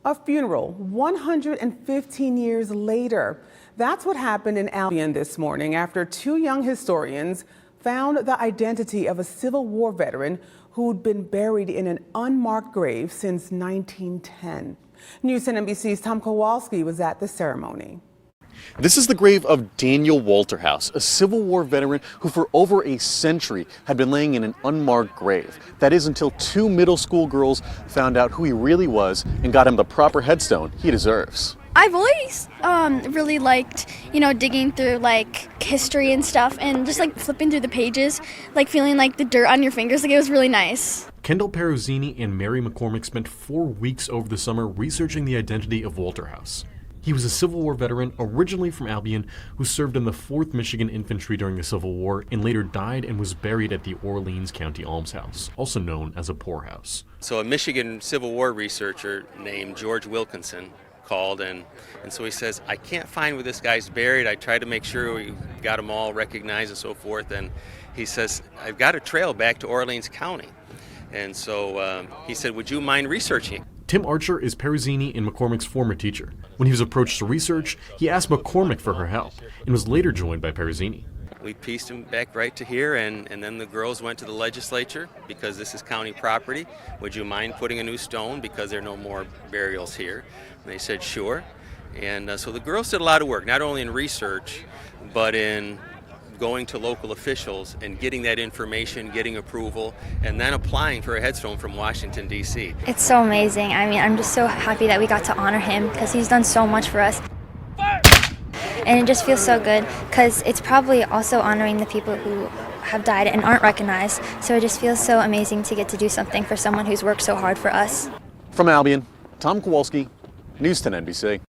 A funeral 115 years later. That's what happened in Albion this morning after two young historians found the identity of a Civil War veteran who'd been buried in an unmarked grave since 1910. News 10 NBC's Tom Kowalski was at the ceremony. This is the grave of Daniel Walterhouse, a Civil War veteran who for over a century had been laying in an unmarked grave. That is until two middle school girls found out who he really was and got him the proper headstone he deserves. I've always really liked, digging through history and stuff and just flipping through the pages, feeling the dirt on your fingers. It was really nice. Kendall Perini and Mary McCormick spent 4 weeks over the summer researching the identity of Walterhouse. He was a Civil War veteran originally from Albion who served in the 4th Michigan Infantry during the Civil War and later died and was buried at the Orleans County Almshouse, also known as a poorhouse. So a Michigan Civil War researcher named George Wilkinson called and so he says, I can't find where this guy's buried. I tried to make sure we got them all recognized and so forth, and he says, I've got a trail back to Orleans County. And so he said, would you mind researching? Tim Archer is Perini and McCormick's former teacher. When he was approached to research, he asked McCormick for her help and was later joined by Perini. We pieced him back right to here, and then the girls went to the legislature because this is county property. Would you mind putting a new stone because there are no more burials here? And they said sure. And so the girls did a lot of work, not only in research, but in going to local officials and getting that information, getting approval, and then applying for a headstone from Washington, D.C. It's so amazing. I'm just so happy that we got to honor him because he's done so much for us. And it just feels so good because it's probably also honoring the people who have died and aren't recognized. So it just feels so amazing to get to do something for someone who's worked so hard for us. From Albion, Tom Kowalski, News 10 NBC.